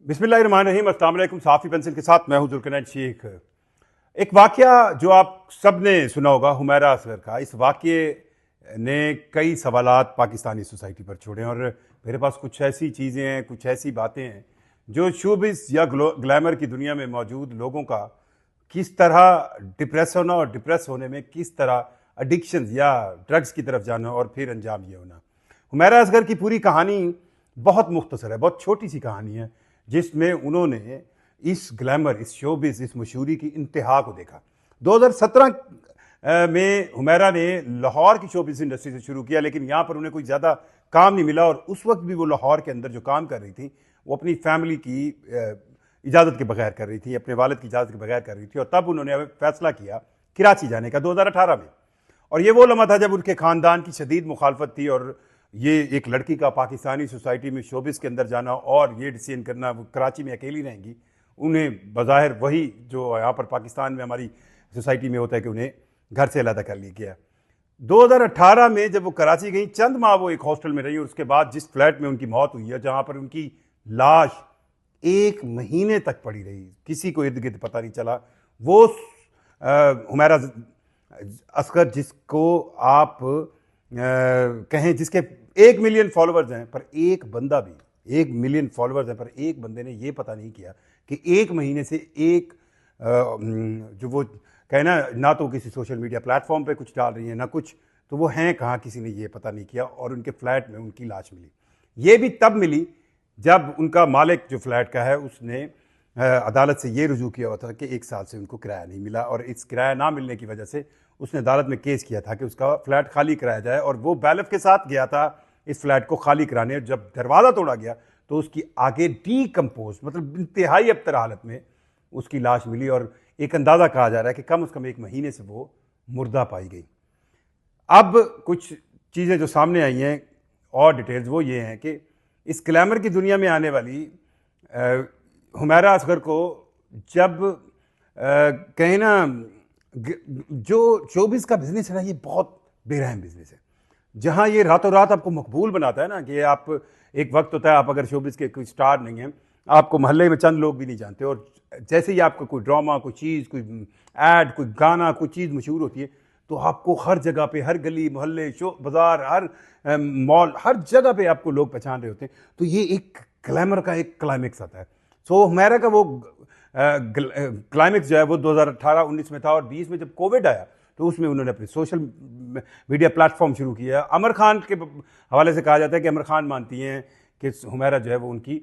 बिस्मिल्लाहिर्रहमानिर्रहीम। अस्सलाम वालेकुम। साफ़ी पेंसिल के साथ मैं हूं जुल्करनैन शेख। एक वाक़या जो आप सब ने सुना होगा, हुमैरा असगर का। इस वाक़ये ने कई सवालात पाकिस्तानी सोसाइटी पर छोड़े और मेरे पास कुछ ऐसी चीज़ें हैं, कुछ ऐसी बातें हैं जो शोबिज़ या ग्लैमर की दुनिया में मौजूद लोगों का किस तरह डिप्रेस होना और डिप्रेस होने में किस तरह एडिक्शंस या ड्रग्स की तरफ जाना और फिर अंजाम ये होना। हुमैरा असगर की पूरी कहानी बहुत मुख्तसर है, बहुत छोटी सी कहानी है, जिसमें उन्होंने इस ग्लैमर, इस शोबिज़, इस मशहूरी की इंतहा को देखा। 2017 में हुमैरा ने लाहौर की शोबिज़ इंडस्ट्री से शुरू किया, लेकिन यहाँ पर उन्हें कोई ज़्यादा काम नहीं मिला और उस वक्त भी वो लाहौर के अंदर जो काम कर रही थी वो अपनी फैमिली की इजाज़त के बगैर कर रही थी, अपने वालिद की इजाज़त के बगैर कर रही थी। और तब उन्होंने फैसला किया कराची जाने का 2018 में। और ये वो लम्हा था जब उनके ख़ानदान की शदीद मुखालफत थी और ये एक लड़की का पाकिस्तानी सोसाइटी में शोबिस के अंदर जाना और ये डिसीजन करना वो कराची में अकेली रहेंगी, उन्हें बज़ाहिर वही जो यहाँ पर पाकिस्तान में हमारी सोसाइटी में होता है कि उन्हें घर से अलग कर लिया गया। 2018 में जब वो कराची गई, चंद माह वो एक हॉस्टल में रही और उसके बाद जिस फ्लैट में उनकी मौत हुई है, जहाँ पर उनकी लाश 1 महीने तक पड़ी रही, किसी को इर्द गिर्द पता नहीं चला, वो हुमैरा असगर जिसको आप कहें, जिसके 1 मिलियन फॉलोअर्स हैं, पर एक बंदा भी 1 मिलियन फॉलोअर्स हैं, पर एक बंदे ने ये पता नहीं किया कि 1 महीने से एक जो वो कहना ना तो किसी सोशल मीडिया प्लेटफॉर्म पे कुछ डाल रही हैं ना कुछ, तो वो हैं कहाँ, किसी ने ये पता नहीं किया। और उनके फ्लैट में उनकी लाश मिली। ये भी तब मिली जब उनका मालिक जो फ्लैट का है उसने अदालत से ये रुजू किया हुआ था कि 1 साल से उनको किराया नहीं मिला और इस किराया ना मिलने की वजह से उसने अदालत में केस किया था कि उसका फ्लैट खाली कराया जाए। और वो बैलेफ के साथ गया था इस फ्लैट को खाली कराने। जब दरवाज़ा तोड़ा गया तो उसकी आगे डीकम्पोज, मतलब इंतहाई अबतर हालत में उसकी लाश मिली और एक अंदाज़ा कहा जा रहा है कि कम से कम 1 महीने से वो मुर्दा पाई गई। अब कुछ चीज़ें जो सामने आई हैं और डिटेल्स वो ये हैं कि इस ग्लैमर की दुनिया में आने वाली हुमैरा असगर को जब कहें ना, जो शोबिज़ का बिजनेस है ना, ये बहुत बेरहम बिजनेस है, जहाँ ये रातों रात आपको मकबूल बनाता है ना कि आप, एक वक्त होता है आप अगर शोबिज़ के कोई स्टार नहीं हैं, आपको मोहल्ले में चंद लोग भी नहीं जानते, और जैसे ही आपको कोई ड्रामा, कोई चीज़, कोई ऐड, कोई गाना, कोई चीज़ मशहूर होती है तो आपको हर जगह पे, हर गली मोहल्ले, शो बाज़ार, हर मॉल, हर जगह पे आपको लोग पहचान रहे होते हैं। तो ये एक ग्लैमर का एक क्लाइमेक्स आता है। सो हुमैरा का वो क्लाइमेक्स जो है वो 2018-19 में था और 20 में जब कोविड आया तो उसमें उन्होंने अपने सोशल मीडिया प्लेटफॉर्म शुरू किया। अमर खान के हवाले से कहा जाता है कि अमर खान मानती हैं कि हुमैरा जो है वो उनकी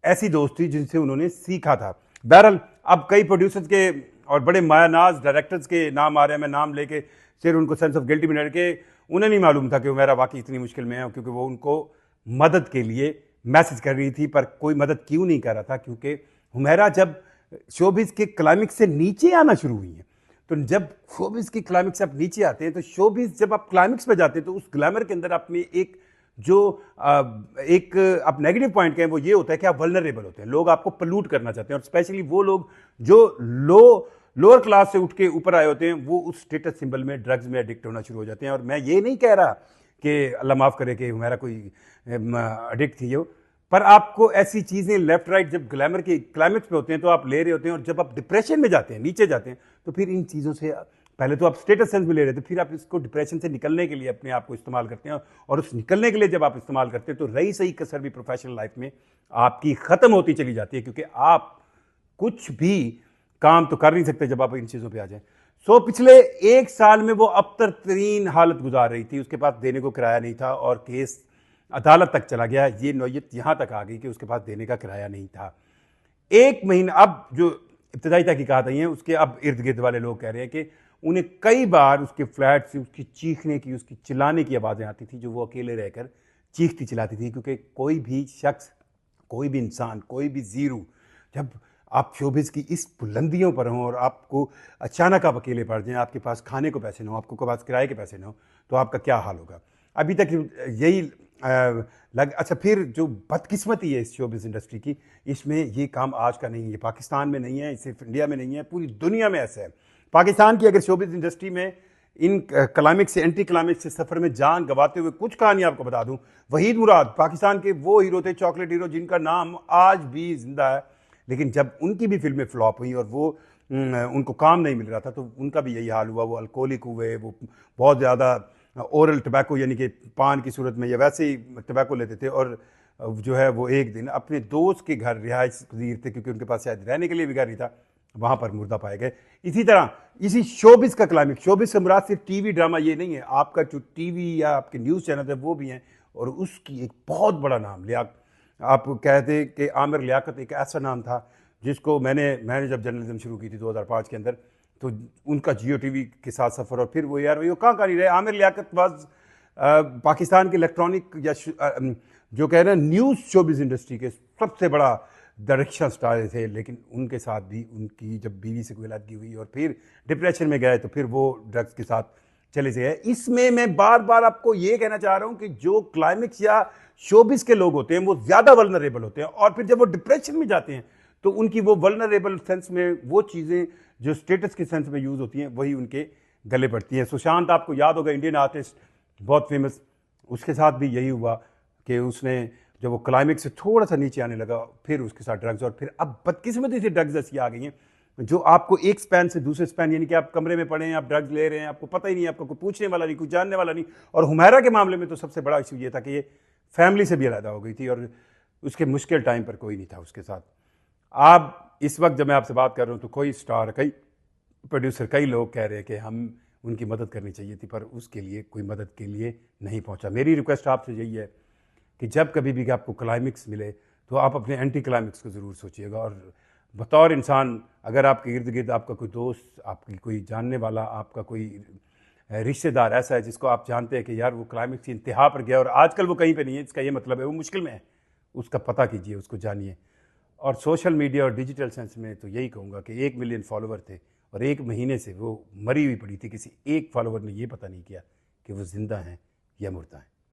ऐसी दोस्त थी जिनसे उन्होंने सीखा था। बहरहाल अब कई प्रोड्यूसर्स के और बड़े मायानाज डायरेक्टर्स के नाम आ रहे हैं, मैं नाम लेके फिर उनको सेंस ऑफ गिल्टी में डर के, उन्हें नहीं मालूम था कि हुमैरा वाकई इतनी मुश्किल में है, क्योंकि वो उनको मदद के लिए मैसेज कर रही थी। पर कोई मदद क्यों नहीं कर रहा था? क्योंकि हुमैरा जब शोबिज़ के क्लाइमेक्स से नीचे आना शुरू हुई हैं, तो जब शोबिज़ के क्लाइमेक्स से आप नीचे आते हैं तो शोबिज़, जब आप क्लाइमेक्स पे जाते हैं तो उस ग्लैमर के अंदर आप में एक जो एक आप नेगेटिव पॉइंट कहें वो ये होता है कि आप वल्नरेबल होते हैं, लोग आपको पल्यूट करना चाहते हैं, और स्पेशली वो लोग जो लोअर क्लास से उठ के ऊपर आए होते हैं, वो उस स्टेटस सिंबल में, ड्रग्स में एडिक्ट होना शुरू हो जाते हैं। और मैं ये नहीं कह रहा कि अल्लाह माफ़ करे कि हुमैरा कोई एडिक्ट थी हो, पर आपको ऐसी चीज़ें लेफ्ट राइट जब ग्लैमर के क्लाइमेक्स पे होते हैं तो आप ले रहे होते हैं, और जब आप डिप्रेशन में जाते हैं, नीचे जाते हैं, तो फिर इन चीज़ों से पहले तो आप स्टेटस सेंस में ले रहे थे, फिर आप इसको डिप्रेशन से निकलने के लिए अपने आप को इस्तेमाल करते हैं, और उस निकलने के लिए जब आप इस्तेमाल करते हैं तो रही सही कसर भी प्रोफेशनल लाइफ में आपकी ख़त्म होती चली जाती है, क्योंकि आप कुछ भी काम तो कर नहीं सकते जब आप इन चीज़ों पर आ जाएं। सो पिछले 1 साल में वो अबतर तरीन हालत गुजार रही थी, उसके पास देने को किराया नहीं था और केस अदालत तक चला गया। ये नौयत यहाँ तक आ गई कि उसके पास देने का किराया नहीं था। 1 महीना, अब जो इब्तदाई तहकीकात आई हैं उसके अब इर्द गिर्द वाले लोग कह रहे हैं कि उन्हें कई बार उसके फ्लैट से उसकी चीखने की, उसकी चिल्लाने की आवाज़ें आती थी, जो वो अकेले रहकर चीखती चिल्लाती थी। क्योंकि कोई भी शख्स, कोई भी इंसान, कोई भी ज़ीरो, जब आप शोबिज़ की इस बुलंदियों पर हों और आपको अचानक आप अकेले पड़ जाएं, आपके पास खाने को पैसे ना हो, आपके पास किराए के पैसे ना हो, तो आपका क्या हाल होगा? अभी तक यही अच्छा, फिर जो बदकिस्मती है इस शोबिज़ इंडस्ट्री की, इसमें ये काम आज का नहीं है, पाकिस्तान में नहीं है, सिर्फ इंडिया में नहीं है, पूरी दुनिया में ऐसा है। पाकिस्तान की अगर शोबिज़ इंडस्ट्री में इन क्लाइमेक्स से एंटी क्लाइमेक्स से सफ़र में जान गंवाते हुए कुछ कहानी आपको बता दूं। वहीद मुराद पाकिस्तान के वो हीरो थे, चॉकलेट हीरो, जिनका नाम आज भी जिंदा है। लेकिन जब उनकी भी फिल्में फ्लॉप हुई और वो उनको काम नहीं मिल रहा था, तो उनका भी यही हाल हुआ। वो अल्कोहलिक हुए, वो बहुत ज़्यादा ओरल टबैको यानी कि पान की सूरत में या वैसे ही टबैको लेते थे। और जो है वो एक दिन अपने दोस्त के घर, रिहाइश पजीर थे क्योंकि उनके पास शायद रहने के लिए भी घर नहीं था, वहाँ पर मुर्दा पाए गए। इसी तरह इसी शोबिस का क्लाइमेक्स, शोबिस से मुराद सिर्फ टीवी ड्रामा ये नहीं है, आपका जो टीवी या आपके न्यूज़ चैनल है वो भी हैं। और उसकी एक बहुत बड़ा नाम आप कहते कि आमिर लियाकत एक ऐसा नाम था जिसको मैंने जब जर्नलिज्म शुरू की थी 2005 के अंदर, तो उनका जियो टीवी के साथ सफ़र, और फिर वो यार वो कहाँ नहीं रहे। आमिर लियाकत वाज पाकिस्तान के इलेक्ट्रॉनिक या जो कह रहे हैं न्यूज़ शोबिस इंडस्ट्री के सबसे बड़ा डायरेक्शन स्टार थे। लेकिन उनके साथ भी उनकी जब बीवी से कोई अलग हुई और फिर डिप्रेशन में गए, तो फिर वो ड्रग्स के साथ चले गए। इसमें मैं बार बार आपको ये कहना चाह रहा हूँ कि जो क्लाइमेक्स या शोबिस के लोग होते हैं वो ज़्यादा वल्नरेबल होते हैं, और फिर जब वो डिप्रेशन में जाते हैं तो उनकी वो वल्नरेबल सेंस में वो चीज़ें जो स्टेटस के सेंस में यूज़ होती हैं वही उनके गले पड़ती हैं। सुशांत आपको याद होगा, इंडियन आर्टिस्ट, बहुत फेमस, उसके साथ भी यही हुआ कि उसने जब वो क्लाइमेक्स से थोड़ा सा नीचे आने लगा, फिर उसके साथ ड्रग्स, और फिर अब बदकिस्मती से ड्रग्स ऐसी आ गई हैं जो आपको एक स्पैन से दूसरे स्पैन, यानी कि आप कमरे में पड़े हैं, आप ड्रग्स ले रहे हैं, आपको पता ही नहीं, आपको कोई पूछने वाला नहीं, कोई जानने वाला नहीं। और हुमैरा के मामले में तो सबसे बड़ा इशू ये था कि ये फैमिली से भी अलग हो गई थी और उसके मुश्किल टाइम पर कोई नहीं था उसके साथ। आप इस वक्त जब मैं आपसे बात कर रहा हूँ तो कोई स्टार, कई प्रोड्यूसर, कई लोग कह रहे हैं कि हम उनकी मदद करनी चाहिए थी, पर उसके लिए कोई मदद के लिए नहीं पहुँचा। मेरी रिक्वेस्ट आपसे यही है कि जब कभी भी आपको क्लाइमेक्स मिले तो आप अपने एंटी क्लाइमेक्स को ज़रूर सोचिएगा। और बतौर इंसान, अगर आपके इर्द गिर्द आपका कोई दोस्त, आपकी कोई जानने वाला, आपका कोई रिश्तेदार ऐसा है जिसको आप जानते हैं कि यार वो क्लाइमेक्स की इंतहा पर गया और आजकल वो कहीं पे नहीं है, इसका ये मतलब है वो मुश्किल में है, उसका पता कीजिए, उसको जानिए। और सोशल मीडिया और डिजिटल सेंस में तो यही कहूँगा कि 1 मिलियन फॉलोवर थे और 1 महीने से वो मरी हुई पड़ी थी, किसी एक फॉलोवर ने ये पता नहीं किया कि वो ज़िंदा हैं या मुर्दा हैं।